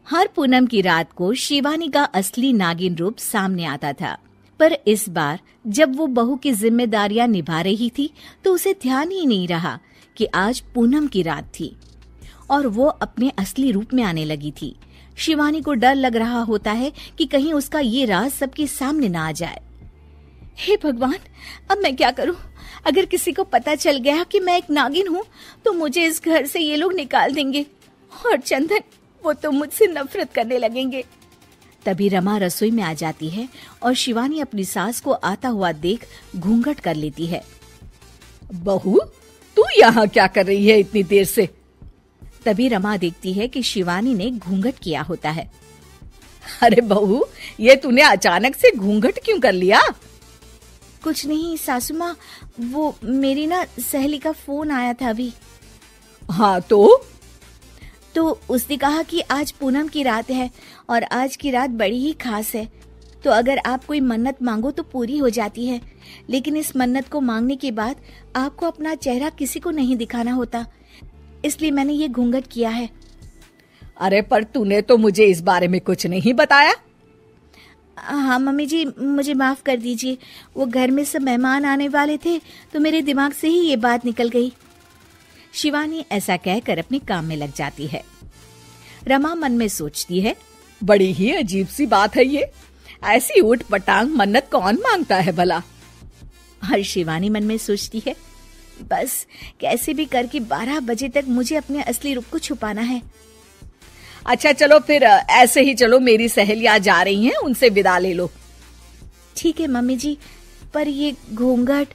हर पूनम की रात को शिवानी का असली नागिन रूप सामने आता था, पर इस बार जब वो बहू की जिम्मेदारियां निभा रही थी तो उसे ध्यान ही नहीं रहा कि आज पूनम की रात थी और वो अपने असली रूप में आने लगी थी। शिवानी को डर लग रहा होता है कि कहीं उसका ये राज सबके सामने ना आ जाए। हे भगवान, अब मैं क्या करूं? अगर किसी को पता चल गया कि मैं एक नागिन हूं तो मुझे इस घर से ये लोग निकाल देंगे और चंदन, वो तो मुझसे नफरत करने लगेंगे। तभी रमा रसोई में आ जाती है और शिवानी अपनी सास को आता हुआ देख घूंघट कर लेती है। बहू, तू यहाँ क्या कर रही है इतनी देर से? तभी रमा देखती है कि शिवानी ने घूंघट किया होता है। अरे बहू, ये तूने अचानक से घूंघट क्यों कर लिया? कुछ नहीं सासू माँ, वो मेरी ना सहेली का फोन आया था अभी। हाँ तो उसने कहा कि आज पूनम की रात है और आज की रात बड़ी ही खास है, तो अगर आप कोई मन्नत मांगो तो पूरी हो जाती है, लेकिन इस मन्नत को मांगने के बाद आपको अपना चेहरा किसी को नहीं दिखाना होता, इसलिए मैंने ये घूंघट किया है। अरे पर तूने तो मुझे इस बारे में कुछ नहीं बताया। हाँ मम्मी जी, मुझे माफ कर दीजिए, वो घर में सब मेहमान आने वाले थे तो मेरे दिमाग से ही ये बात निकल गई। शिवानी ऐसा कहकर अपने काम में लग जाती है। रमा मन में सोचती है, बड़ी ही अजीब सी बात है ये, ऐसी ऊट पटांग मन्नत कौन मांगता है भला? और शिवानी मन में सोचती है, बस कैसे भी करके 12 बजे तक मुझे अपने असली रूप को छुपाना है। अच्छा चलो फिर ऐसे ही चलो, मेरी सहेलियां जा रही हैं, उनसे विदा ले लो। ठीक है मम्मी जी, पर ये घूंघट।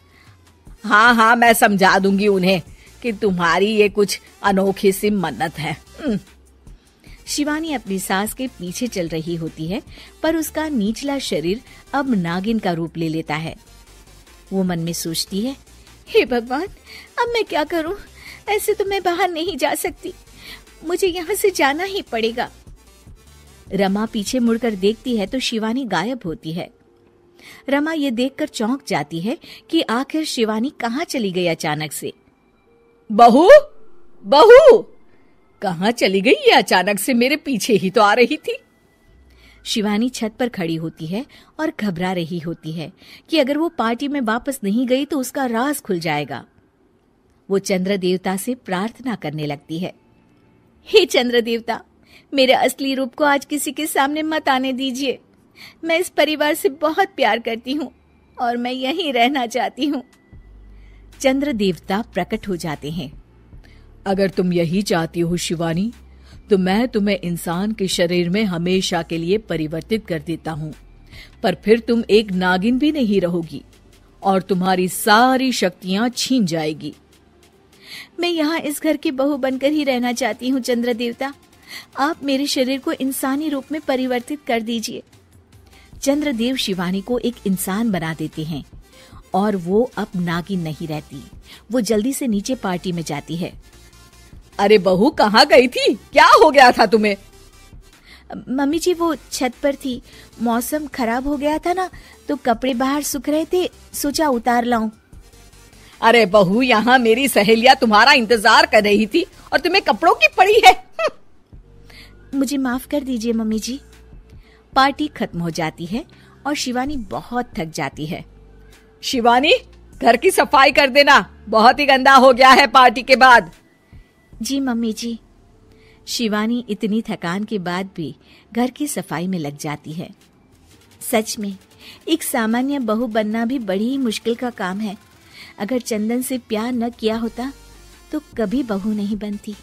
हाँ, मैं समझा दूंगी उन्हें कि तुम्हारी ये कुछ अनोखी सी मन्नत है। शिवानी अपनी सास के पीछे चल रही होती है, पर उसका निचला शरीर अब नागिन का रूप ले लेता है। वो मन में सोचती है, हे भगवान, अब मैं क्या करूं? ऐसे तो मैं बाहर नहीं जा सकती, मुझे यहाँ से जाना ही पड़ेगा। रमा पीछे मुड़कर देखती है तो शिवानी गायब होती है। रमा ये देखकर चौंक जाती है कि आखिर शिवानी कहाँ चली गई अचानक से। बहू, कहाँ चली गई ये अचानक से? मेरे पीछे ही तो आ रही थी। शिवानी छत पर खड़ी होती है और घबरा रही होती है कि अगर वो पार्टी में वापस नहीं गई तो उसका राज खुल जाएगा। वो चंद्र देवता से प्रार्थना करने लगती है, हे चंद्र देवता, मेरे असली रूप को आज किसी के सामने मत आने दीजिए। मैं इस परिवार से बहुत प्यार करती हूँ और मैं यहीं रहना चाहती हूँ। चंद्र देवता प्रकट हो जाते हैं। अगर तुम यही चाहती हो शिवानी, तो मैं तुम्हें इंसान के शरीर में हमेशा के लिए परिवर्तित कर देता हूँ, पर फिर तुम एक नागिन भी नहीं रहोगी और तुम्हारी सारी शक्तियां छीन जाएगी। मैं यहाँ इस घर की बहू बनकर ही रहना चाहती हूँ चंद्र देवता, आप मेरे शरीर को इंसानी रूप में परिवर्तित कर दीजिए। चंद्रदेव शिवानी को एक इंसान बना देते हैं और वो अब नागिन नहीं रहती। वो जल्दी से नीचे पार्टी में जाती है। अरे बहू, कहाँ गई थी? क्या हो गया था तुम्हें? मम्मी जी, वो छत पर थी, मौसम खराब हो गया था ना, तो कपड़े बाहर सूख रहे थे, सोचा उतार लाऊं। अरे बहू, यहाँ मेरी सहेलियां तुम्हारा इंतजार कर रही थी और तुम्हें कपड़ों की पड़ी है। मुझे माफ कर दीजिए मम्मी जी। पार्टी खत्म हो जाती है और शिवानी बहुत थक जाती है। शिवानी, घर की सफाई कर देना, बहुत ही गंदा हो गया है पार्टी के बाद। जी मम्मी जी। शिवानी इतनी थकान के बाद भी घर की सफाई में लग जाती है। सच में एक सामान्य बहू बनना भी बड़ी ही मुश्किल का काम है। अगर चंदन से प्यार न किया होता तो कभी बहू नहीं बनती।